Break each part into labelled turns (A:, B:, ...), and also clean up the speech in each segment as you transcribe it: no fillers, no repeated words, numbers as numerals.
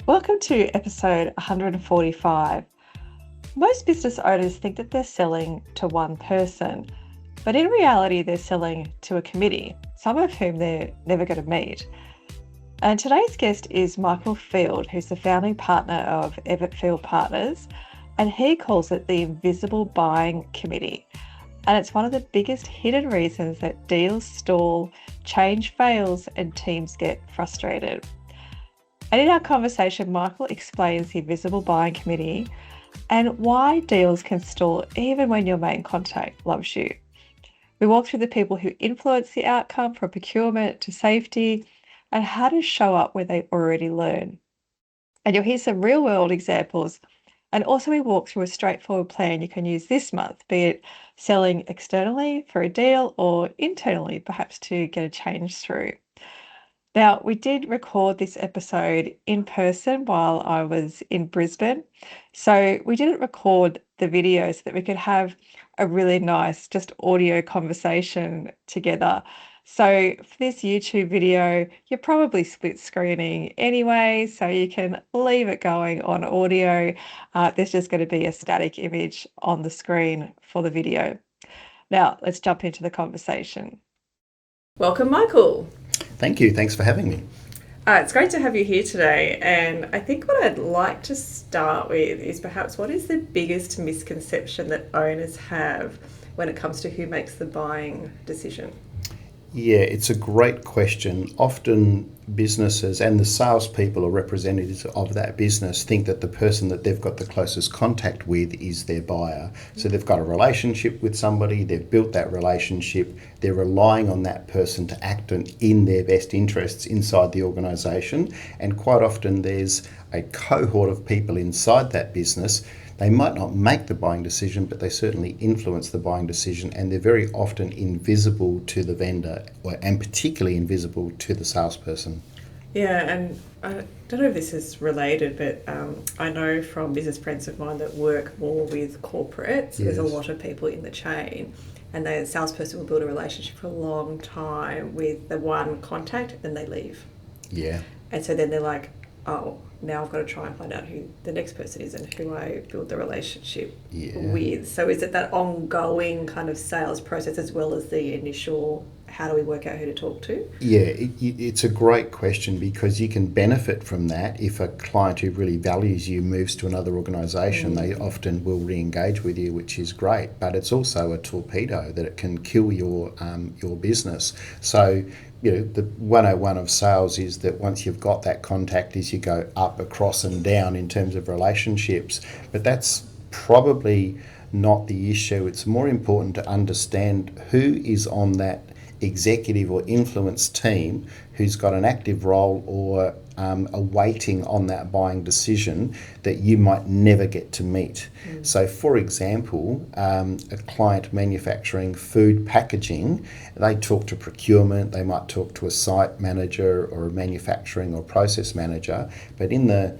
A: Welcome to episode 145. Most business owners think that they're selling to one person, but in reality, they're selling to a committee, some of whom they're never going to meet. And today's guest is Michael Field, who's the founding partner of EvettField Partners, and he calls it the invisible buying committee. And it's one of the biggest hidden reasons that deals stall, change fails, and teams get frustrated. And in our conversation, Michael explains the invisible buying committee and why deals can stall even when your main contact loves you. We walk through the people who influence the outcome, from procurement to safety, and how to show up where they already learn. And you'll hear some real world examples. And also we walk through a straightforward plan you can use this month, be it selling externally for a deal or internally, perhaps to get a change through. Now, we did record this episode in person while I was in Brisbane. So we didn't record the video so that we could have a really nice just audio conversation together. So for this YouTube video, you're probably split screening anyway, so you can leave it going on audio. There's just going to be a static image on the screen for the video. Now, let's jump into the conversation. Welcome, Michael.
B: Thank you. Thanks for having me.
A: It's great to have you here today. And I think what I'd like to start with is perhaps what is the biggest misconception that owners have when it comes to who makes the buying decision?
B: Yeah, it's a great question. Often businesses and the salespeople or representatives of that business think that the person that they've got the closest contact with is their buyer. So they've got a relationship with somebody, they've built that relationship, they're relying on that person to act in their best interests inside the organisation. And quite often there's a cohort of people inside that business. They might not make the buying decision, but they certainly influence the buying decision, and they're very often invisible to the vendor, and particularly invisible to the salesperson.
A: Yeah, and I don't know if this is related, but I know from business friends of mine that work more with corporates, yes. There's a lot of people in the chain, and the salesperson will build a relationship for a long time with the one contact, then they leave.
B: Yeah.
A: And so then they're like, oh, now I've got to try and find out who the next person is and who I build the relationship with. So is it that ongoing kind of sales process as well as the initial, how do we work out who to talk to?
B: Yeah, it's a great question, because you can benefit from that. If a client who really values you moves to another organisation, they often will re-engage with you, which is great. But it's also a torpedo that it can kill your business. So, you know, the 101 of sales is that once you've got that contact, is you go up, across and down in terms of relationships. But that's probably not the issue. It's more important to understand who is on that executive or influence team who's got an active role or a weighting on that buying decision that you might never get to meet. So for example, a client manufacturing food packaging, they talk to procurement, they might talk to a site manager or a manufacturing or process manager, but in the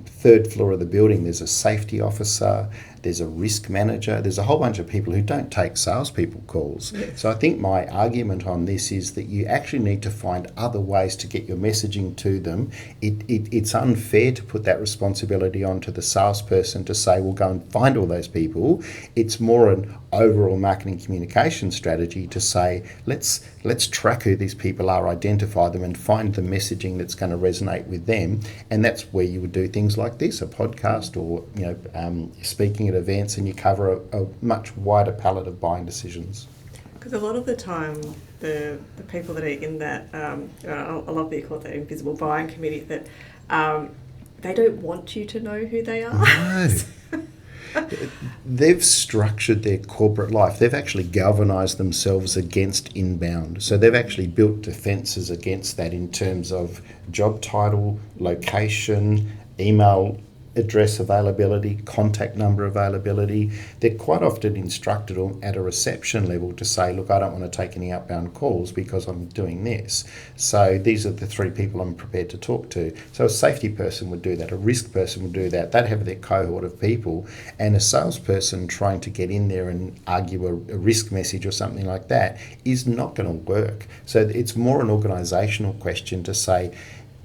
B: third floor of the building there's a safety officer, there's a risk manager, there's a whole bunch of people who don't take salespeople calls. Yes. So I think my argument on this is that you actually need to find other ways to get your messaging to them. It's unfair to put that responsibility onto the salesperson to say, well, go and find all those people. It's more an overall marketing communication strategy to say, let's track who these people are, identify them, and find the messaging that's going to resonate with them. And that's where you would do things like this, a podcast, or speaking at events, and you cover a much wider palette of buying decisions.
A: Because a lot of the time, the people that are in that, I love that you call it the invisible buying committee, that they don't want you to know who they are.
B: No. They've structured their corporate life. They've actually galvanised themselves against inbound. So they've actually built defences against that in terms of job title, location, email address availability, contact number availability. They're quite often instructed at a reception level to say, look, I don't want to take any outbound calls because I'm doing this. So these are the three people I'm prepared to talk to. So a safety person would do that, a risk person would do that. They'd have their cohort of people, and a salesperson trying to get in there and argue a risk message or something like that is not going to work. So it's more an organisational question to say,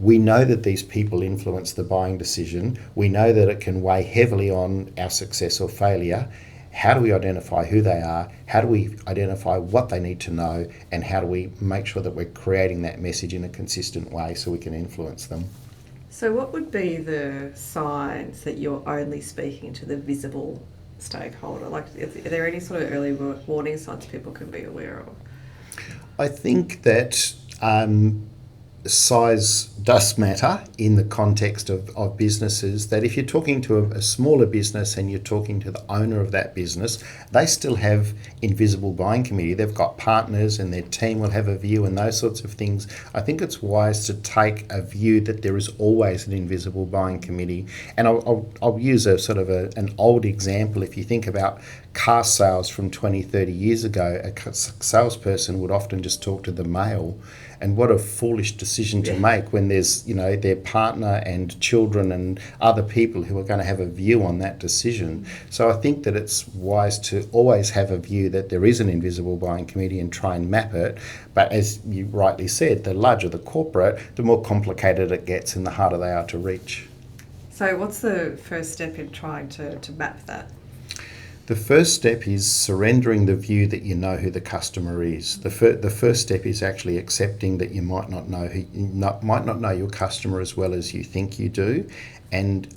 B: we know that these people influence the buying decision. We know that it can weigh heavily on our success or failure. How do we identify who they are? How do we identify what they need to know? And how do we make sure that we're creating that message in a consistent way so we can influence them?
A: So what would be the signs that you're only speaking to the visible stakeholder? Like, are there any sort of early warning signs people can be aware of?
B: I think that size does matter in the context of businesses, that if you're talking to a smaller business and you're talking to the owner of that business, they still have invisible buying committee. They've got partners and their team will have a view and those sorts of things. I think it's wise to take a view that there is always an invisible buying committee. And I'll use a sort of an old example. If you think about car sales from 20, 30 years ago, a salesperson would often just talk to the male. And what a foolish decision to make when there's, their partner and children and other people who are going to have a view on that decision. So I think that it's wise to always have a view that there is an invisible buying committee and try and map it. But as you rightly said, the larger the corporate, the more complicated it gets and the harder they are to reach.
A: So what's the first step in trying to map that?
B: The first step is surrendering the view that you know who the customer is. The first step is actually accepting that you might not know your customer as well as you think you do, and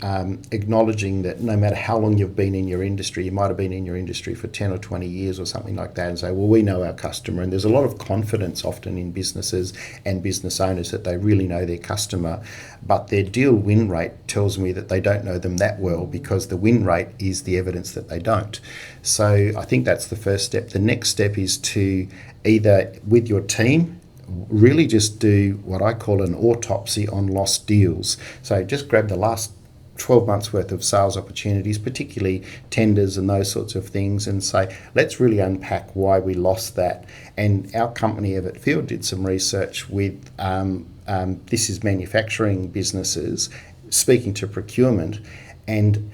B: acknowledging that no matter how long you've been in your industry, you might have been in your industry for 10 or 20 years or something like that, and say, well, we know our customer. And there's a lot of confidence often in businesses and business owners that they really know their customer, but their deal win rate tells me that they don't know them that well, because the win rate is the evidence that they don't. So I think that's the first step. The next step is to either, with your team, really just do what I call an autopsy on lost deals. So just grab the last 12 months worth of sales opportunities, particularly tenders and those sorts of things, and say, let's really unpack why we lost that. And our company, EvettField, did some research with, this is manufacturing businesses, speaking to procurement, and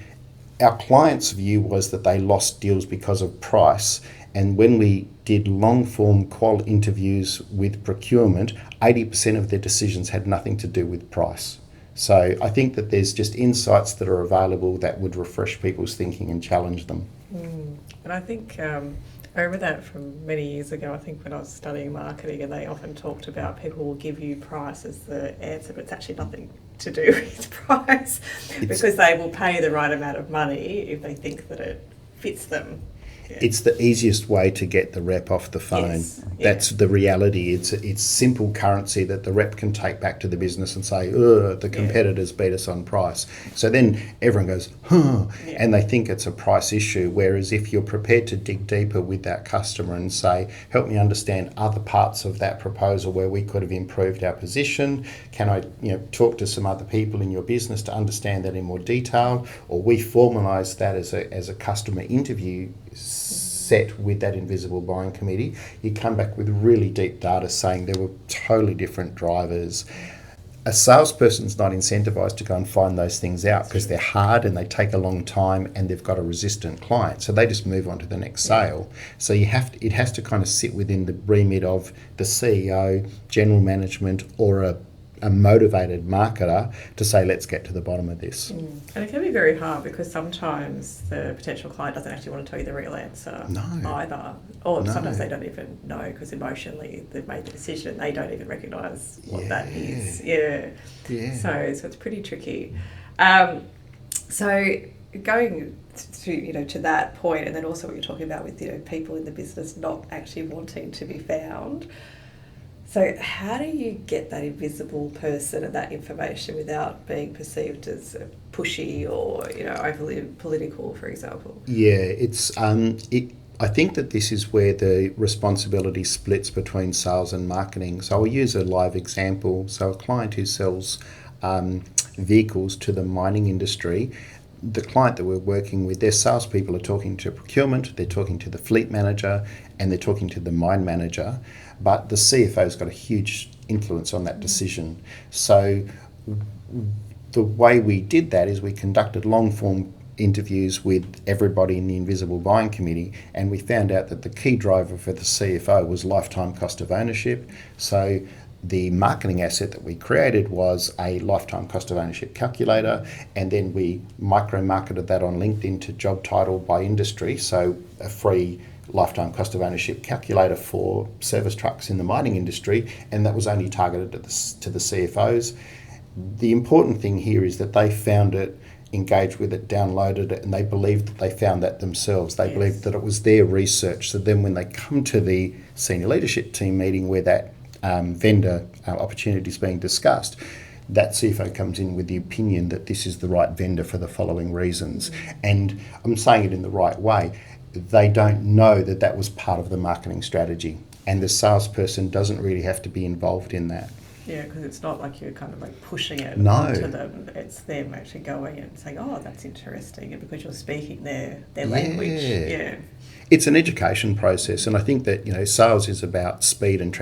B: our client's view was that they lost deals because of price. And when we did long-form qual interviews with procurement, 80% of their decisions had nothing to do with price. So I think that there's just insights that are available that would refresh people's thinking and challenge them.
A: And I think I remember that from many years ago, I think when I was studying marketing, and they often talked about people will give you price as the answer, but it's actually nothing to do with price, because they will pay the right amount of money if they think that it fits them. Yeah.
B: It's the easiest way to get the rep off the phone.
A: Yes.
B: That's the reality. It's simple currency that the rep can take back to the business and say, the competitors beat us on price. So then everyone goes, and they think it's a price issue. Whereas if you're prepared to dig deeper with that customer and say, help me understand other parts of that proposal where we could have improved our position. Can I talk to some other people in your business to understand that in more detail? Or we formalise that as a customer interview set with that invisible buying committee. You come back with really deep data saying there were totally different drivers. A salesperson's not incentivized to go and find those things out because they're hard and they take a long time and they've got a resistant client. So they just move on to the next sale. So it has to kind of sit within the remit of the CEO, general management, or a motivated marketer to say, let's get to the bottom of this.
A: And it can be very hard because sometimes the potential client doesn't actually want to tell you the real answer either. Or sometimes they don't even know because emotionally they've made the decision. They don't even recognise what that is. Yeah. So it's pretty tricky. So going to that point, and then also what you're talking about with people in the business not actually wanting to be found. So how do you get that invisible person and that information without being perceived as pushy or overly political, for example?
B: Yeah, it's I think that this is where the responsibility splits between sales and marketing. So I'll use a live example. So a client who sells vehicles to the mining industry, the client that we're working with, their salespeople are talking to procurement, they're talking to the fleet manager, and they're talking to the mine manager. But the CFO's got a huge influence on that decision. So the way we did that is we conducted long-form interviews with everybody in the invisible buying committee, and we found out that the key driver for the CFO was lifetime cost of ownership. So the marketing asset that we created was a lifetime cost of ownership calculator, and then we micro-marketed that on LinkedIn to job title by industry, so a free lifetime cost of ownership calculator for service trucks in the mining industry, and that was only targeted to the CFOs. The important thing here is that they found it, engaged with it, downloaded it, and they believed that they found that themselves. They believed that it was their research. So then when they come to the senior leadership team meeting where that vendor opportunity is being discussed, that CFO comes in with the opinion that this is the right vendor for the following reasons. And I'm saying it in the right way. They don't know that that was part of the marketing strategy, and the salesperson doesn't really have to be involved in that.
A: Yeah, because it's not like you're kind of like pushing it
B: No.
A: onto them. It's them actually going and saying, "Oh, that's interesting," and because you're speaking their language. Yeah.
B: It's an education process, and I think that sales is about speed and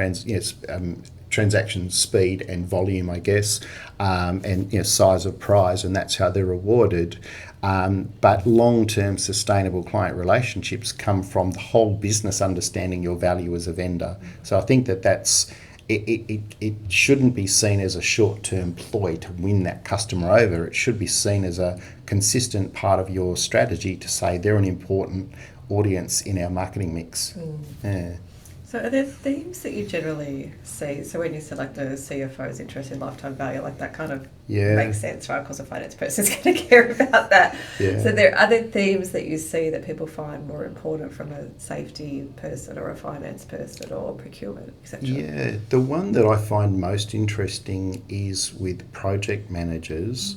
B: transaction speed and volume, I guess, and size of prize, and that's how they're rewarded. But long-term sustainable client relationships come from the whole business understanding your value as a vendor. So I think that's it shouldn't be seen as a short-term ploy to win that customer over. It should be seen as a consistent part of your strategy to say they're an important audience in our marketing mix. Yeah.
A: So are there themes that you generally see? So when you said like the CFO's interest in lifetime value, like that kind of makes sense, right? Because a finance person's going to care about that.
B: Yeah.
A: So there are other themes that you see that people find more important from a safety person or a finance person or procurement, etc.
B: Yeah, the one that I find most interesting is with project managers,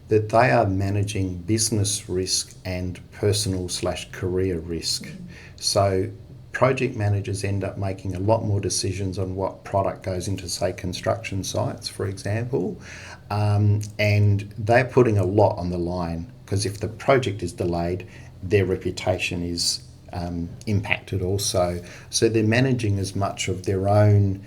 B: that they are managing business risk and personal/career risk. So project managers end up making a lot more decisions on what product goes into, say, construction sites, for example, and they're putting a lot on the line, because if the project is delayed, their reputation is impacted also. So they're managing as much of their own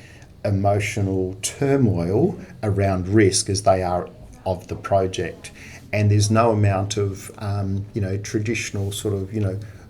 B: emotional turmoil around risk as they are of the project. And there's no amount of traditional sort of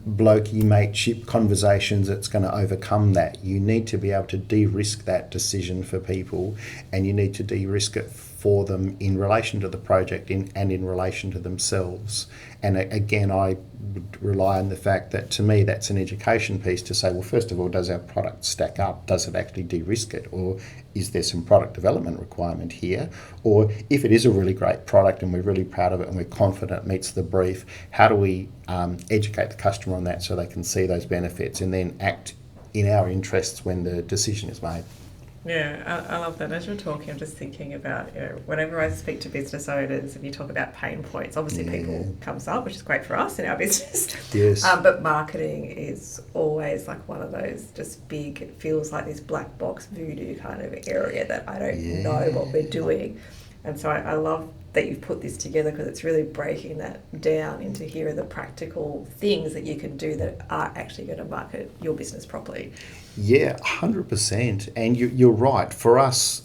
B: blokey mateship conversations that's going to overcome that. You need to be able to de-risk that decision for people, and you need to de-risk it for them in relation to the project and in relation to themselves. And again, I would rely on the fact that, to me, that's an education piece to say, well, first of all, does our product stack up? Does it actually de-risk it? Or is there some product development requirement here? Or if it is a really great product and we're really proud of it and we're confident it meets the brief, how do we educate the customer on that so they can see those benefits and then act in our interests when the decision is made?
A: Yeah, I love that. As you're talking, I'm just thinking about, whenever I speak to business owners and you talk about pain points, obviously people comes up, which is great for us in our business.
B: Yes.
A: But marketing is always like one of those just big, it feels like this black box voodoo kind of area that I don't know what we're doing. And so I love that you've put this together, because it's really breaking that down into here are the practical things that you can do that are actually going to market your business properly.
B: Yeah, 100%. And you're right. For us,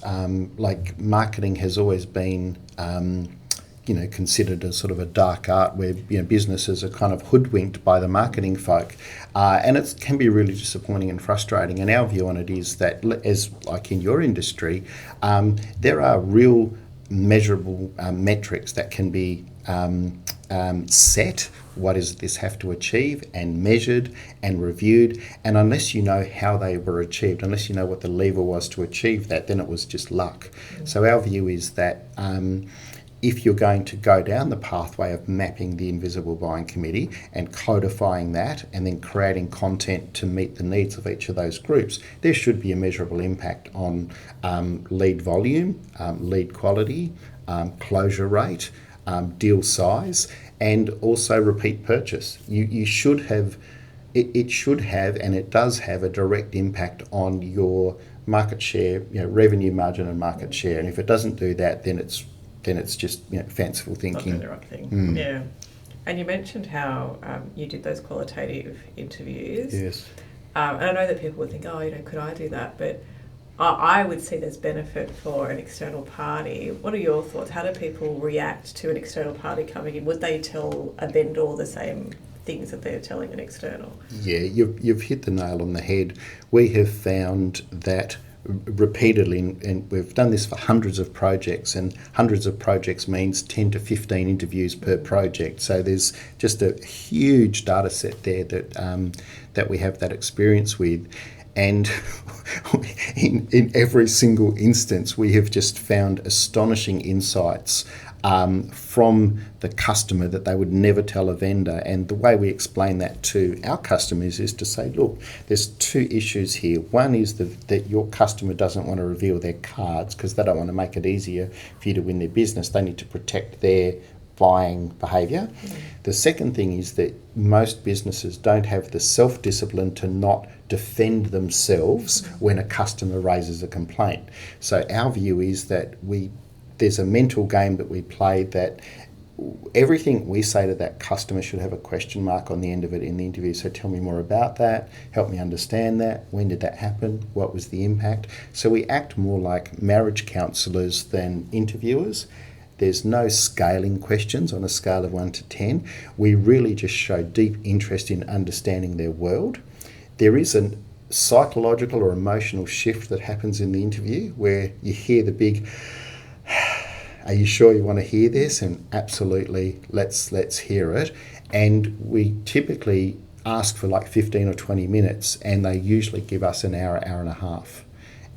B: like marketing has always been, considered as sort of a dark art where businesses are kind of hoodwinked by the marketing folk, and it can be really disappointing and frustrating. And our view on it is that, as like in your industry, there are real measurable metrics that can be set. What does this have to achieve, and measured and reviewed? And unless you know how they were achieved, unless you know what the lever was to achieve that, then it was just luck. So our view is that if you're going to go down the pathway of mapping the invisible buying committee and codifying that and then creating content to meet the needs of each of those groups, there should be a measurable impact on lead volume, lead quality, closure rate, deal size, and also repeat purchase. You should have, it should have, and it does have a direct impact on your market share, revenue margin and market share. And if it doesn't do that, then it's just fanciful thinking.
A: Not doing the right thing. Yeah. And you mentioned how you did those qualitative interviews.
B: Yes.
A: And I know that people would think, could I do that? But I would see there's benefit for an external party. What are your thoughts? How do people react to an external party coming in? Would they tell a vendor the same things that they're telling an external?
B: Yeah, you've hit the nail on the head. We have found that repeatedly, and we've done this for hundreds of projects, and hundreds of projects means 10 to 15 interviews per project. So there's just a huge data set there that we have that experience with. And in every single instance, we have just found astonishing insights from the customer that they would never tell a vendor. And the way we explain that to our customers is to say, look, there's two issues here. One is that your customer doesn't want to reveal their cards because they don't want to make it easier for you to win their business. They need to protect their buying behaviour. The second thing is that most businesses don't have the self-discipline to not defend themselves when a customer raises a complaint. So our view is that there's a mental game that we play that everything we say to that customer should have a question mark on the end of it in the interview. So tell me more about that, help me understand that, when did that happen, what was the impact? So we act more like marriage counsellors than interviewers. There's no scaling questions on a scale of 1 to 10. We really just show deep interest in understanding their world. There is a psychological or emotional shift that happens in the interview where you hear the big, are you sure you want to hear this? And absolutely, let's hear it. And we typically ask for like 15 or 20 minutes, and they usually give us an hour, hour and a half.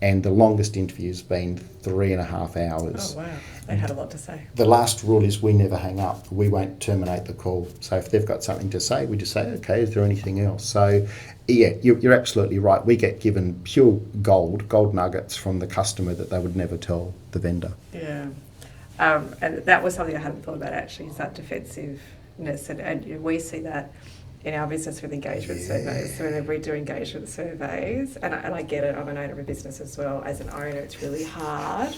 B: And the longest interview's been 3.5 hours.
A: Oh, wow. They had a lot to say.
B: The last rule is we never hang up. We won't terminate the call. So if they've got something to say, we just say, okay, is there anything else? So, yeah, you're absolutely right. We get given pure gold nuggets from the customer that they would never tell the vendor.
A: Yeah. And that was something I hadn't thought about, actually, is that defensiveness. And we see that in our business with engagement surveys. So whenever we do engagement surveys, and I get it, I'm an owner of a business as well. As an owner, it's really hard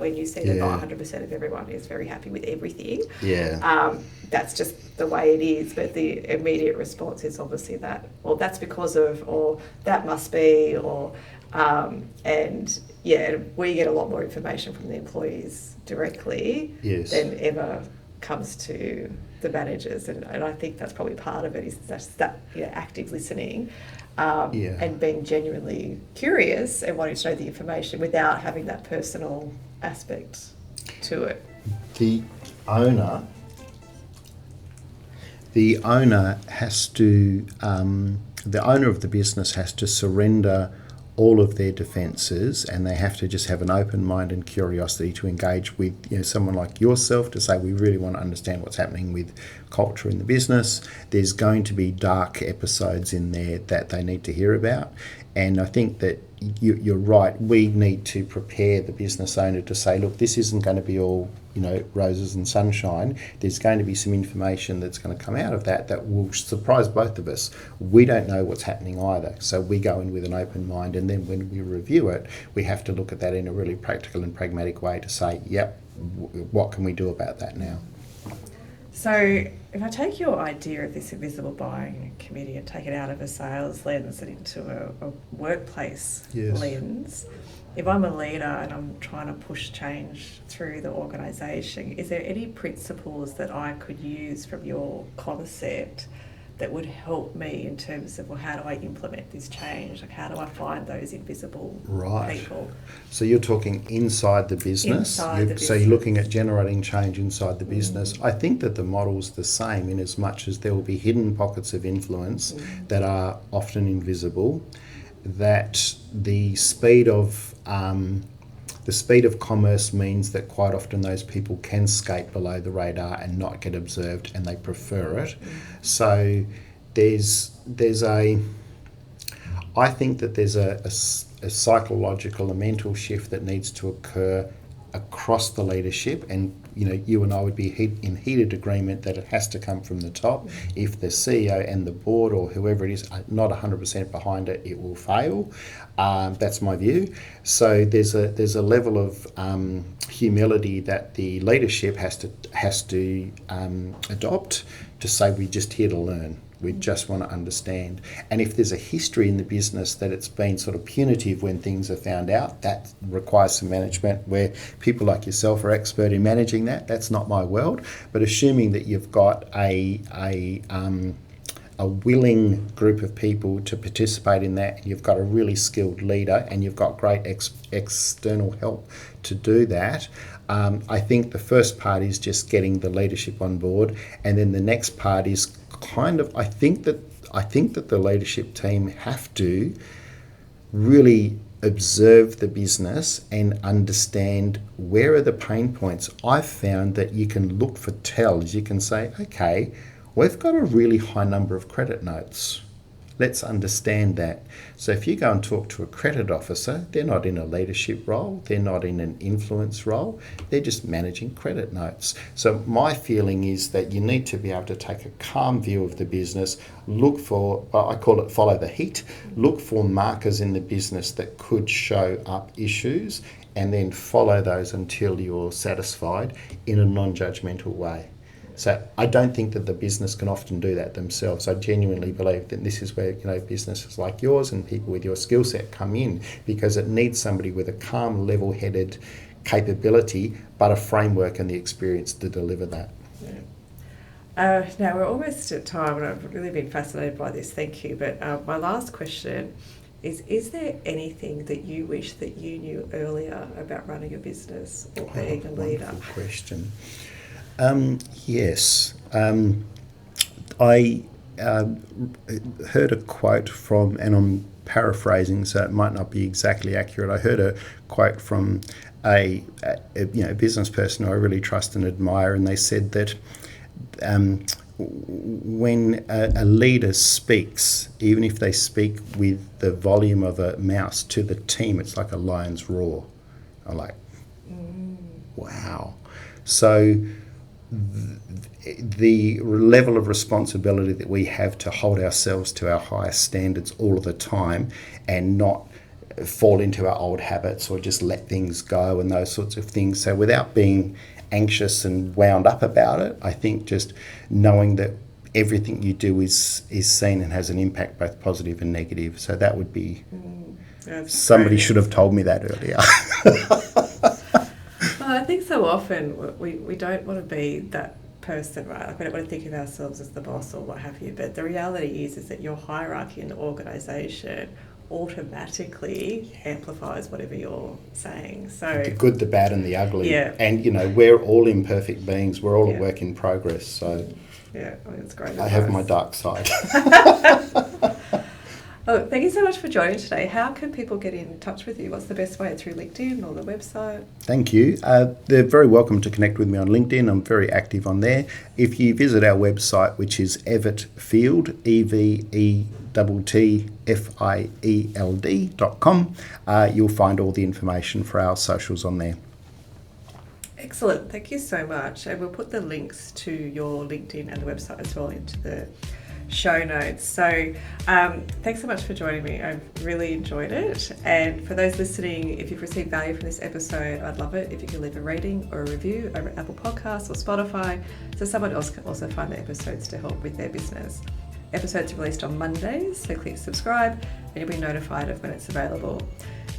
A: when you see that not 100% of everyone is very happy with everything.
B: Yeah.
A: That's just the way it is. But the immediate response is obviously that, well, that's because of, or that must be, or, and yeah, we get a lot more information from the employees directly than ever comes to the managers, and I think that's probably part of it, is just that active listening and being genuinely curious and wanting to know the information without having that personal aspect to it.
B: The owner has to, the owner of the business has to surrender all of their defences, and they have to just have an open mind and curiosity to engage with someone like yourself to say, we really want to understand what's happening with culture in the business. There's going to be dark episodes in there that they need to hear about, and I think that you're right. We need to prepare the business owner to say, look, this isn't going to be all roses and sunshine. There's going to be some information that's going to come out of that will surprise both of us. We don't know what's happening either. So we go in with an open mind, and then when we review it, we have to look at that in a really practical and pragmatic way to say, yep, what can we do about that now?
A: So if I take your idea of this invisible buying committee and take it out of a sales lens and into a workplace lens, if I'm a leader and I'm trying to push change through the organisation, is there any principles that I could use from your concept that would help me in terms of, well, how do I implement this change? Like, how do I find those invisible people?
B: So you're talking inside the business. So you're looking at generating change inside the business. I think that the model's the same, in as much as there will be hidden pockets of influence that are often invisible, that the speed of commerce means that quite often those people can skate below the radar and not get observed, and they prefer it. So I think that there's a psychological, a mental shift that needs to occur across the leadership, and you and I would be in heated agreement that it has to come from the top. If the CEO and the board or whoever it is are not 100% behind it, it will fail. That's my view. So there's a level of humility that the leadership has to adopt, to say, we're just here to learn. We just want to understand. And if there's a history in the business that it's been sort of punitive when things are found out, that requires some management where people like yourself are expert in managing that. That's not my world. But assuming that you've got a a willing group of people to participate in that, and you've got a really skilled leader and you've got great external help to do that, I think the first part is just getting the leadership on board, and then the next part is I think that the leadership team have to really observe the business and understand where are the pain points. I've found that you can look for tells. You can say, okay, we've got a really high number of credit notes. Let's understand that. So if you go and talk to a credit officer, they're not in a leadership role, they're not in an influence role, they're just managing credit notes. So my feeling is that you need to be able to take a calm view of the business, look for, I call it follow the heat, look for markers in the business that could show up issues, and then follow those until you're satisfied in a non-judgmental way. So I don't think that the business can often do that themselves. I genuinely believe that this is where businesses like yours and people with your skill set come in, because it needs somebody with a calm, level-headed capability, but a framework and the experience to deliver that.
A: Yeah. Now we're almost at time, and I've really been fascinated by this. Thank you. But my last question is there anything that you wish that you knew earlier about running a business or being a leader?
B: Wonderful question. Yes. I heard a quote from, and I'm paraphrasing, so it might not be exactly accurate. I heard a quote from a business person who I really trust and admire, and they said that when a leader speaks, even if they speak with the volume of a mouse to the team, it's like a lion's roar. I'm like, wow. So the level of responsibility that we have to hold ourselves to our highest standards all of the time and not fall into our old habits or just let things go and those sorts of things. So without being anxious and wound up about it, I think just knowing that everything you do is seen and has an impact, both positive and negative. So that would be, somebody should have told me that earlier.
A: Well, I think so often we don't want to be that person, right? Like we don't want to think of ourselves as the boss or what have you, but the reality is that your hierarchy in the organisation automatically amplifies whatever you're saying. So
B: the good, the bad and the ugly.
A: Yeah.
B: And we're all imperfect beings, we're all a work in progress. So
A: yeah, I think it's great.
B: I have my dark side.
A: Oh, thank you so much for joining today. How can people get in touch with you? What's the best way? Through LinkedIn or the website?
B: Thank you. They're very welcome to connect with me on LinkedIn. I'm very active on there. If you visit our website, which is EvettField, EvettField.com, you'll find all the information for our socials on there.
A: Excellent. Thank you so much. And we'll put the links to your LinkedIn and the website as well into the show notes. So thanks so much for joining me. I've really enjoyed it. And for those listening, if you've received value from this episode, I'd love it if you could leave a rating or a review over at Apple Podcasts or Spotify, so someone else can also find the episodes to help with their business. Episodes are released on Mondays, so click subscribe and you'll be notified of when it's available.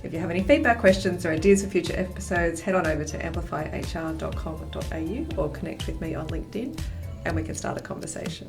A: If you have any feedback, questions or ideas for future episodes, head on over to amplifyhr.com.au or connect with me on LinkedIn and we can start a conversation.